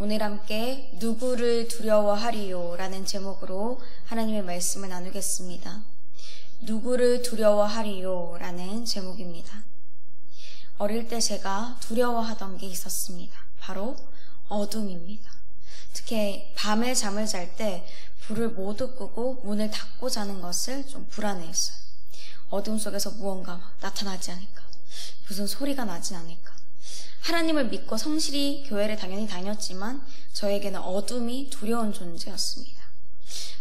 오늘 함께 누구를 두려워하리요? 라는 제목으로 하나님의 말씀을 나누겠습니다. 누구를 두려워하리요? 라는 제목입니다. 어릴 때 제가 두려워하던 게 있었습니다. 바로 어둠입니다. 특히 밤에 잠을 잘 때 불을 모두 끄고 문을 닫고 자는 것을 좀 불안해했어요. 어둠 속에서 무언가 나타나지 않을까? 무슨 소리가 나진 않을까? 하나님을 믿고 성실히 교회를 당연히 다녔지만 저에게는 어둠이 두려운 존재였습니다.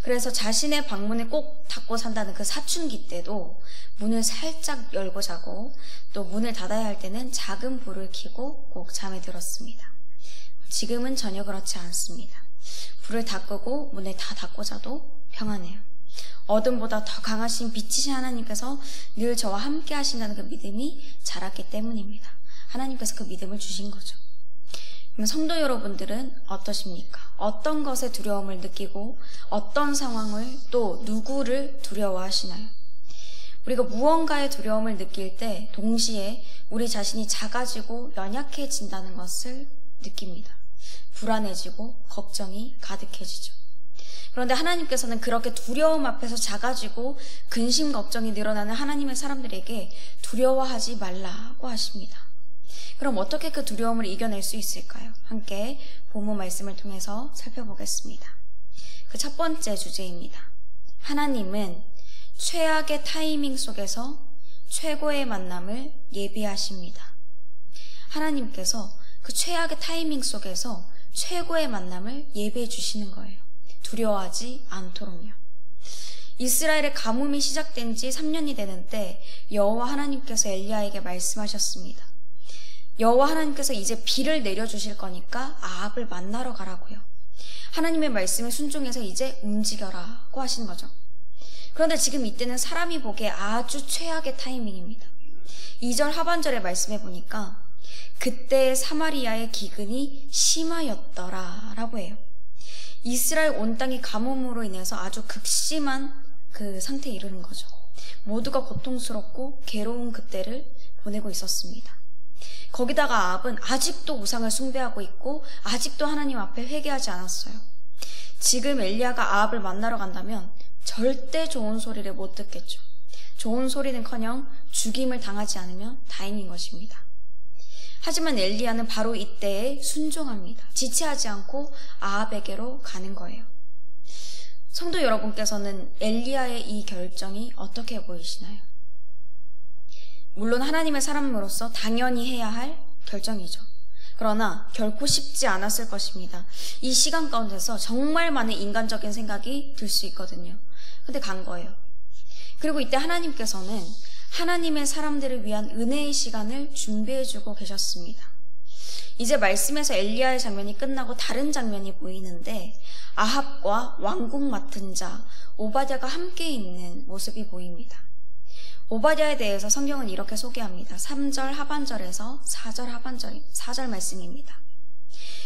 그래서 자신의 방문을 꼭 닫고 산다는 그 사춘기 때도 문을 살짝 열고 자고 또 문을 닫아야 할 때는 작은 불을 켜고 꼭 잠에 들었습니다. 지금은 전혀 그렇지 않습니다. 불을 다 끄고 문을 다 닫고 자도 평안해요. 어둠보다 더 강하신 빛이신 하나님께서 늘 저와 함께 하신다는 그 믿음이 자랐기 때문입니다. 하나님께서 그 믿음을 주신 거죠. 그럼 성도 여러분들은 어떠십니까? 어떤 것에 두려움을 느끼고 어떤 상황을 또 누구를 두려워하시나요? 우리가 무언가에 두려움을 느낄 때 동시에 우리 자신이 작아지고 연약해진다는 것을 느낍니다. 불안해지고 걱정이 가득해지죠. 그런데 하나님께서는 그렇게 두려움 앞에서 작아지고 근심 걱정이 늘어나는 하나님의 사람들에게 두려워하지 말라고 하십니다. 그럼 어떻게 그 두려움을 이겨낼 수 있을까요? 함께 본문 말씀을 통해서 살펴보겠습니다. 그 첫 번째 주제입니다. 하나님은 최악의 타이밍 속에서 최고의 만남을 예비하십니다. 하나님께서 그 최악의 타이밍 속에서 최고의 만남을 예비해 주시는 거예요. 두려워하지 않도록요. 이스라엘의 가뭄이 시작된 지 3년이 되는 때 여호와 하나님께서 엘리야에게 말씀하셨습니다. 여호와 하나님께서 이제 비를 내려주실 거니까 아합을 만나러 가라고요. 하나님의 말씀에 순종해서 이제 움직여라고 하신 거죠. 그런데 지금 이때는 사람이 보기에 아주 최악의 타이밍입니다. 2절 하반절에 말씀해 보니까 그때 사마리아의 기근이 심하였더라 라고 해요. 이스라엘 온 땅이 가뭄으로 인해서 아주 극심한 그 상태에 이르는 거죠. 모두가 고통스럽고 괴로운 그때를 보내고 있었습니다. 거기다가 아합은 아직도 우상을 숭배하고 있고 아직도 하나님 앞에 회개하지 않았어요. 지금 엘리야가 아합을 만나러 간다면 절대 좋은 소리를 못 듣겠죠. 좋은 소리는커녕 죽임을 당하지 않으면 다행인 것입니다. 하지만 엘리야는 바로 이때에 순종합니다. 지체하지 않고 아합에게로 가는 거예요. 성도 여러분께서는 엘리야의 이 결정이 어떻게 보이시나요? 물론 하나님의 사람으로서 당연히 해야 할 결정이죠. 그러나 결코 쉽지 않았을 것입니다. 이 시간 가운데서 정말 많은 인간적인 생각이 들 수 있거든요. 근데 간 거예요. 그리고 이때 하나님께서는 하나님의 사람들을 위한 은혜의 시간을 준비해주고 계셨습니다. 이제 말씀에서 엘리야의 장면이 끝나고 다른 장면이 보이는데 아합과 왕궁 맡은 자 오바댜가 함께 있는 모습이 보입니다. 오바댜에 대해서 성경은 이렇게 소개합니다. 3절 하반절에서 4절 말씀입니다.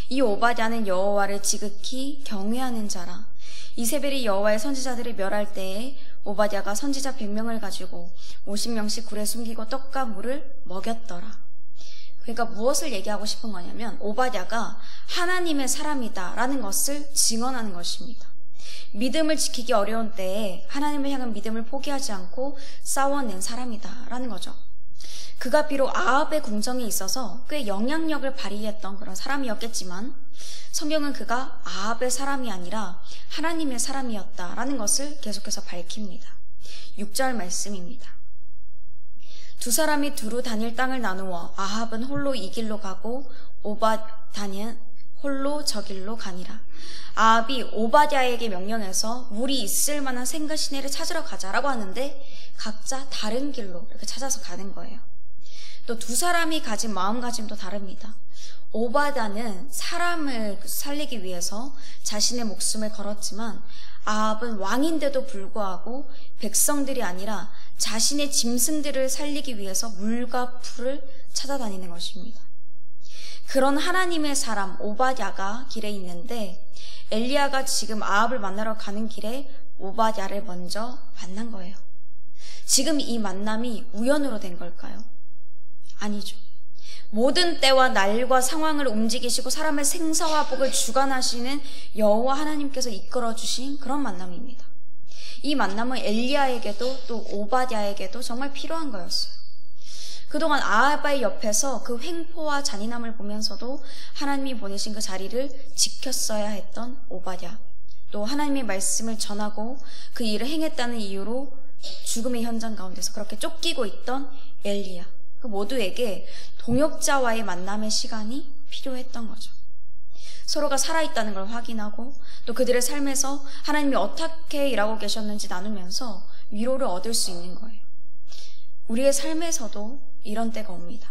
이 오바댜는 여호와를 지극히 경외하는 자라. 이세벨이 여호와의 선지자들을 멸할 때에 오바댜가 선지자 100명을 가지고 50명씩 굴에 숨기고 떡과 물을 먹였더라. 그러니까 무엇을 얘기하고 싶은 거냐면 오바댜가 하나님의 사람이다라는 것을 증언하는 것입니다. 믿음을 지키기 어려운 때에 하나님을 향한 믿음을 포기하지 않고 싸워낸 사람이다라는 거죠. 그가 비록 아합의 궁정에 있어서 꽤 영향력을 발휘했던 그런 사람이었겠지만 성경은 그가 아합의 사람이 아니라 하나님의 사람이었다라는 것을 계속해서 밝힙니다. 6절 말씀입니다. 두 사람이 두루 다닐 땅을 나누어 아합은 홀로 이 길로 가고 오바댜는 홀로 저 길로 가니라. 아합이 오바댜에게 명령해서 물이 있을 만한 생각 시내를 찾으러 가자라고 하는데 각자 다른 길로 이렇게 찾아서 가는 거예요. 또 두 사람이 가진 마음가짐도 다릅니다. 오바댜는 사람을 살리기 위해서 자신의 목숨을 걸었지만 아합은 왕인데도 불구하고 백성들이 아니라 자신의 짐승들을 살리기 위해서 물과 풀을 찾아다니는 것입니다. 그런 하나님의 사람 오바댜가 길에 있는데 엘리야가 지금 아합을 만나러 가는 길에 오바댜를 먼저 만난 거예요. 지금 이 만남이 우연으로 된 걸까요? 아니죠. 모든 때와 날과 상황을 움직이시고 사람의 생사와 복을 주관하시는 여호와 하나님께서 이끌어 주신 그런 만남입니다. 이 만남은 엘리야에게도 또 오바댜에게도 정말 필요한 거였어요. 그동안 아합의 옆에서 그 횡포와 잔인함을 보면서도 하나님이 보내신 그 자리를 지켰어야 했던 오바댜, 또 하나님의 말씀을 전하고 그 일을 행했다는 이유로 죽음의 현장 가운데서 그렇게 쫓기고 있던 엘리야, 그 모두에게 동역자와의 만남의 시간이 필요했던 거죠. 서로가 살아있다는 걸 확인하고 또 그들의 삶에서 하나님이 어떻게 일하고 계셨는지 나누면서 위로를 얻을 수 있는 거예요. 우리의 삶에서도 이런 때가 옵니다.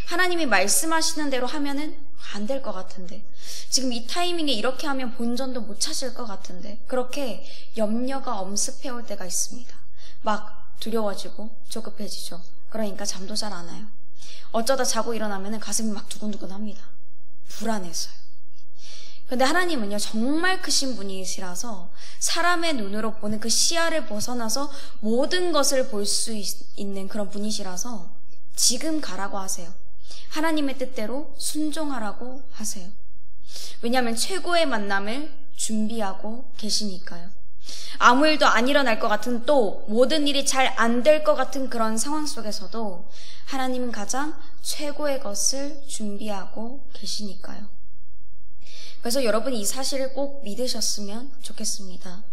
하나님이 말씀하시는 대로 하면은 안 될 것 같은데, 지금 이 타이밍에 이렇게 하면 본전도 못 찾을 것 같은데, 그렇게 염려가 엄습해올 때가 있습니다. 막 두려워지고 조급해지죠. 그러니까 잠도 잘 안 와요. 어쩌다 자고 일어나면 가슴이 막 두근두근합니다. 불안해서요. 근데 하나님은요, 정말 크신 분이시라서 사람의 눈으로 보는 그 시야를 벗어나서 모든 것을 볼 수 있는 그런 분이시라서 지금 가라고 하세요. 하나님의 뜻대로 순종하라고 하세요. 왜냐하면 최고의 만남을 준비하고 계시니까요. 아무 일도 안 일어날 것 같은, 또 모든 일이 잘 안 될 것 같은 그런 상황 속에서도 하나님은 가장 최고의 것을 준비하고 계시니까요. 그래서 여러분이 이 사실을 꼭 믿으셨으면 좋겠습니다.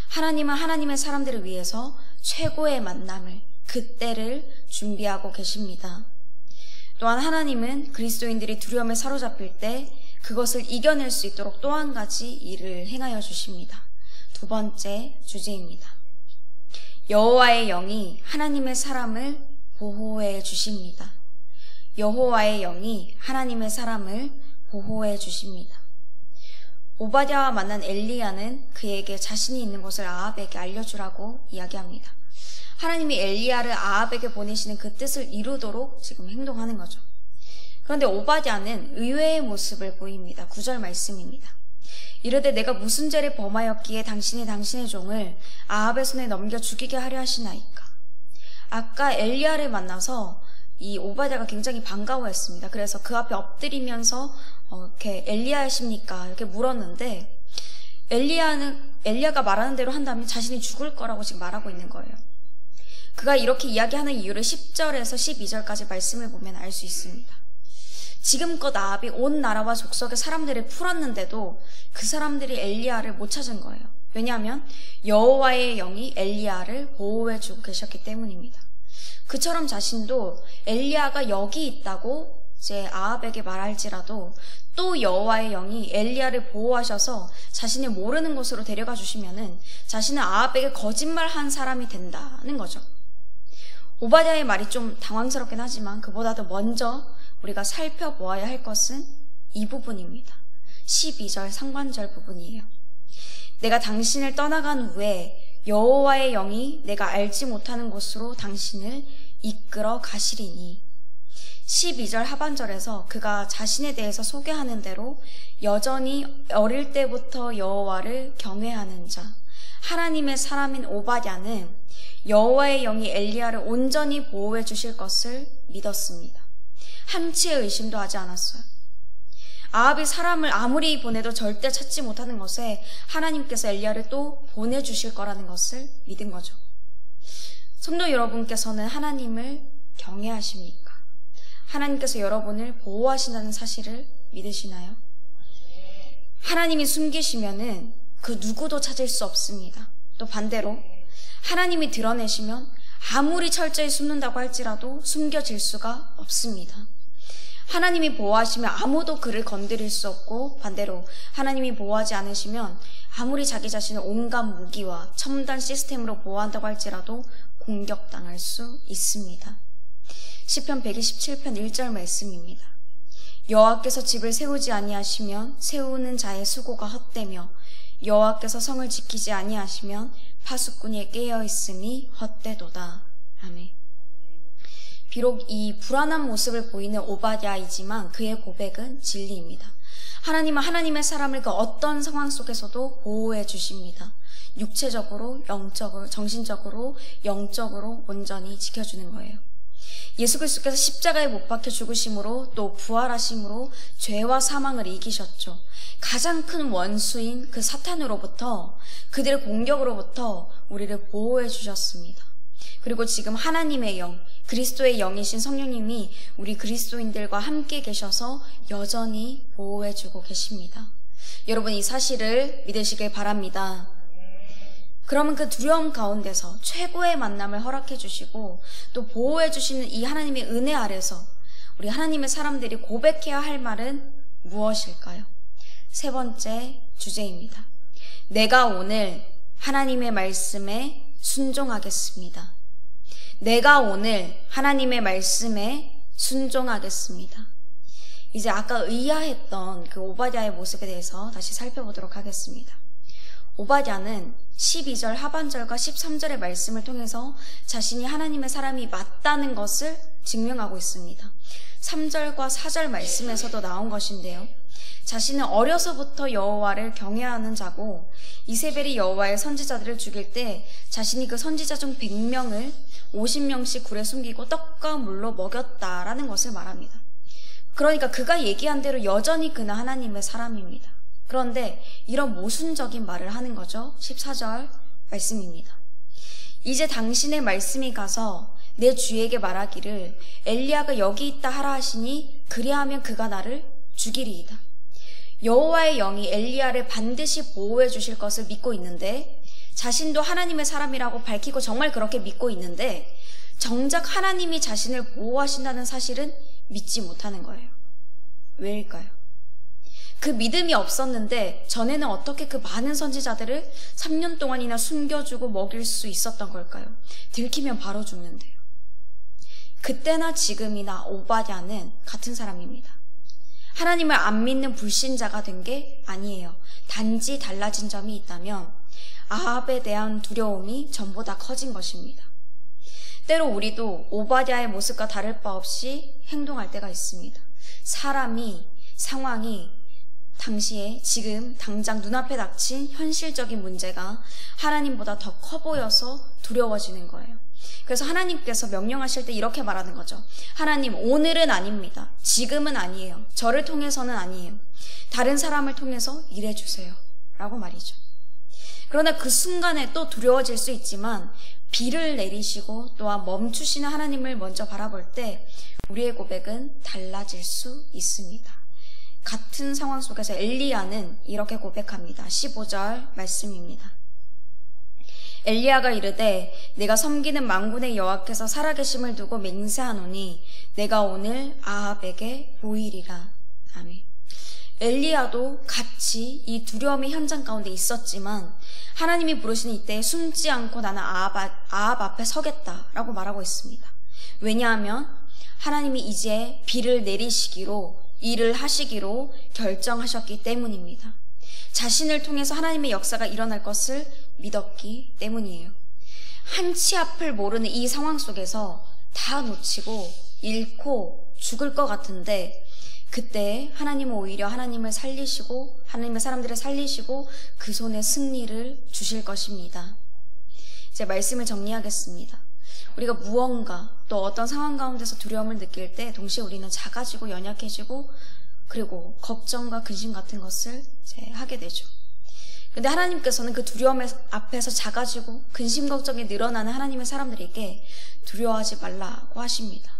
하나님은 하나님의 사람들을 위해서 최고의 만남을, 그때를 준비하고 계십니다. 또한 하나님은 그리스도인들이 두려움에 사로잡힐 때 그것을 이겨낼 수 있도록 또 한 가지 일을 행하여 주십니다. 두 번째 주제입니다. 여호와의 영이 하나님의 사람을 보호해 주십니다. 여호와의 영이 하나님의 사람을 보호해 주십니다. 오바댜와 만난 엘리야는 그에게 자신이 있는 곳을 아합에게 알려주라고 이야기합니다. 하나님이 엘리야를 아합에게 보내시는 그 뜻을 이루도록 지금 행동하는 거죠. 그런데 오바댜는 의외의 모습을 보입니다. 9절 말씀입니다. 이르되 내가 무슨 죄를 범하였기에 당신이 당신의 종을 아합의 손에 넘겨 죽이게 하려 하시나이까. 아까 엘리야를 만나서 이 오바댜가 굉장히 반가워했습니다. 그래서 그 앞에 엎드리면서 이렇게 엘리야이십니까? 이렇게 물었는데 엘리야가 말하는 대로 한다면 자신이 죽을 거라고 지금 말하고 있는 거예요. 그가 이렇게 이야기하는 이유를 10절에서 12절까지 말씀을 보면 알 수 있습니다. 지금껏 아합이 온 나라와 족속의 사람들을 풀었는데도 그 사람들이 엘리야를 못 찾은 거예요. 왜냐하면 여호와의 영이 엘리야를 보호해주고 계셨기 때문입니다. 그처럼 자신도 엘리야가 여기 있다고 이제 아합에게 말할지라도 또 여호와의 영이 엘리야를 보호하셔서 자신이 모르는 곳으로 데려가 주시면은 자신은 아합에게 거짓말한 사람이 된다는 거죠. 오바댜의 말이 좀 당황스럽긴 하지만 그보다도 먼저 우리가 살펴보아야 할 것은 이 부분입니다. 12절 상반절 부분이에요. 내가 당신을 떠나간 후에 여호와의 영이 내가 알지 못하는 곳으로 당신을 이끌어 가시리니. 12절 하반절에서 그가 자신에 대해서 소개하는 대로 여전히 어릴 때부터 여호와를 경외하는 자, 하나님의 사람인 오바댜는 여호와의 영이 엘리야를 온전히 보호해 주실 것을 믿었습니다. 한치의 의심도 하지 않았어요. 아합이 사람을 아무리 보내도 절대 찾지 못하는 것에 하나님께서 엘리야를 또 보내주실 거라는 것을 믿은 거죠. 성도 여러분께서는 하나님을 경외하십니까? 하나님께서 여러분을 보호하신다는 사실을 믿으시나요? 하나님이 숨기시면은 그 누구도 찾을 수 없습니다. 또 반대로 하나님이 드러내시면 아무리 철저히 숨는다고 할지라도 숨겨질 수가 없습니다. 하나님이 보호하시면 아무도 그를 건드릴 수 없고, 반대로 하나님이 보호하지 않으시면 아무리 자기 자신을 온갖 무기와 첨단 시스템으로 보호한다고 할지라도 공격당할 수 있습니다. 시편 127편 1절 말씀입니다. 여호와께서 집을 세우지 아니하시면 세우는 자의 수고가 헛되며 여호와께서 성을 지키지 아니하시면 파수꾼이 깨어있음이 헛되도다. 아멘. 비록 이 불안한 모습을 보이는 오바댜이지만 그의 고백은 진리입니다. 하나님은 하나님의 사람을 그 어떤 상황 속에서도 보호해 주십니다. 육체적으로, 영적으로, 정신적으로, 영적으로 온전히 지켜주는 거예요. 예수 그리스도께서 십자가에 못 박혀 죽으심으로 또 부활하심으로 죄와 사망을 이기셨죠. 가장 큰 원수인 그 사탄으로부터, 그들의 공격으로부터 우리를 보호해 주셨습니다. 그리고 지금 하나님의 영, 그리스도의 영이신 성령님이 우리 그리스도인들과 함께 계셔서 여전히 보호해 주고 계십니다. 여러분, 이 사실을 믿으시길 바랍니다. 그러면 그 두려움 가운데서 최고의 만남을 허락해 주시고 또 보호해 주시는 이 하나님의 은혜 아래서 우리 하나님의 사람들이 고백해야 할 말은 무엇일까요? 세 번째 주제입니다. 내가 오늘 하나님의 말씀에 순종하겠습니다. 내가 오늘 하나님의 말씀에 순종하겠습니다. 이제 아까 의아했던 그 오바댜의 모습에 대해서 다시 살펴보도록 하겠습니다. 오바댜는 12절 하반절과 13절의 말씀을 통해서 자신이 하나님의 사람이 맞다는 것을 증명하고 있습니다. 3절과 4절 말씀에서도 나온 것인데요. 자신은 어려서부터 여호와를 경외하는 자고 이세벨이 여호와의 선지자들을 죽일 때 자신이 그 선지자 중 100명을 50명씩 굴에 숨기고 떡과 물로 먹였다라는 것을 말합니다. 그러니까 그가 얘기한 대로 여전히 그는 하나님의 사람입니다. 그런데 이런 모순적인 말을 하는 거죠. 14절 말씀입니다. 이제 당신의 말씀이 가서 내 주에게 말하기를 엘리야가 여기 있다 하라 하시니 그리하면 그가 나를 죽이리이다. 여호와의 영이 엘리야를 반드시 보호해 주실 것을 믿고 있는데 자신도 하나님의 사람이라고 밝히고 정말 그렇게 믿고 있는데 정작 하나님이 자신을 보호하신다는 사실은 믿지 못하는 거예요. 왜일까요? 그 믿음이 없었는데 전에는 어떻게 그 많은 선지자들을 3년 동안이나 숨겨주고 먹일 수 있었던 걸까요? 들키면 바로 죽는데요. 그때나 지금이나 오바댜는 같은 사람입니다. 하나님을 안 믿는 불신자가 된 게 아니에요. 단지 달라진 점이 있다면 아합에 대한 두려움이 전보다 커진 것입니다. 때로 우리도 오바댜의 모습과 다를 바 없이 행동할 때가 있습니다. 사람이, 상황이 당시에 지금 당장 눈앞에 닥친 현실적인 문제가 하나님보다 더 커 보여서 두려워지는 거예요. 그래서 하나님께서 명령하실 때 이렇게 말하는 거죠. 하나님, 오늘은 아닙니다. 지금은 아니에요. 저를 통해서는 아니에요. 다른 사람을 통해서 일해주세요. 라고 말이죠. 그러나 그 순간에 또 두려워질 수 있지만 비를 내리시고 또한 멈추시는 하나님을 먼저 바라볼 때 우리의 고백은 달라질 수 있습니다. 같은 상황 속에서 엘리야는 이렇게 고백합니다. 15절 말씀입니다. 엘리야가 이르되 내가 섬기는 만군의 여호와께서 살아계심을 두고 맹세하노니 내가 오늘 아합에게 보이리라. 아멘. 엘리야도 같이 이 두려움의 현장 가운데 있었지만 하나님이 부르시는 이때 숨지 않고 나는 아합 앞에 서겠다라고 말하고 있습니다. 왜냐하면 하나님이 이제 비를 내리시기로 일을 하시기로 결정하셨기 때문입니다. 자신을 통해서 하나님의 역사가 일어날 것을 믿었기 때문이에요. 한치 앞을 모르는 이 상황 속에서 다 놓치고 잃고 죽을 것 같은데 그때 하나님은 오히려 하나님을 살리시고 하나님의 사람들을 살리시고 그 손에 승리를 주실 것입니다. 이제 말씀을 정리하겠습니다. 우리가 무언가 또 어떤 상황 가운데서 두려움을 느낄 때 동시에 우리는 작아지고 연약해지고 그리고 걱정과 근심 같은 것을 이제 하게 되죠. 근데 하나님께서는 그 두려움 앞에서 작아지고 근심 걱정이 늘어나는 하나님의 사람들에게 두려워하지 말라고 하십니다.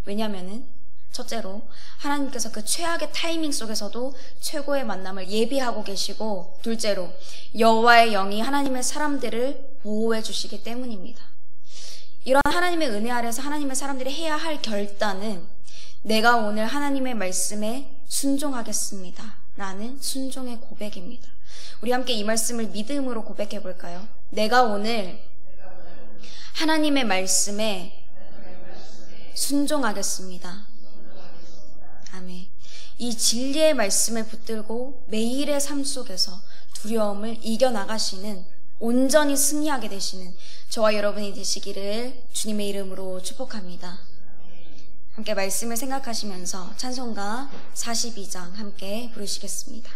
왜냐하면은 첫째로 하나님께서 그 최악의 타이밍 속에서도 최고의 만남을 예비하고 계시고 둘째로 여호와의 영이 하나님의 사람들을 보호해 주시기 때문입니다. 이런 하나님의 은혜 아래서 하나님의 사람들이 해야 할 결단은 내가 오늘 하나님의 말씀에 순종하겠습니다 라는 순종의 고백입니다. 우리 함께 이 말씀을 믿음으로 고백해 볼까요? 내가 오늘 하나님의 말씀에 순종하겠습니다. 아멘. 이 진리의 말씀을 붙들고 매일의 삶 속에서 두려움을 이겨나가시는 온전히 승리하게 되시는 저와 여러분이 되시기를 주님의 이름으로 축복합니다. 함께 말씀을 생각하시면서 찬송가 42장 함께 부르시겠습니다.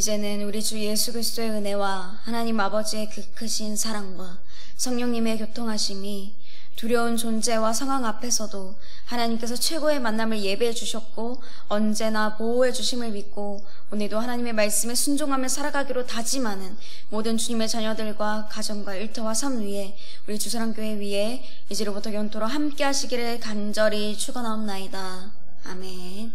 이제는 우리 주 예수 그리스도의 은혜와 하나님 아버지의 그 크신 사랑과 성령님의 교통하심이 두려운 존재와 상황 앞에서도 하나님께서 최고의 만남을 예배해 주셨고 언제나 보호해 주심을 믿고 오늘도 하나님의 말씀에 순종하며 살아가기로 다짐하는 모든 주님의 자녀들과 가정과 일터와 삶 위에 우리 주사랑교회 위에 이제로부터 영토로 함께 하시기를 간절히 축원하옵나이다. 아멘.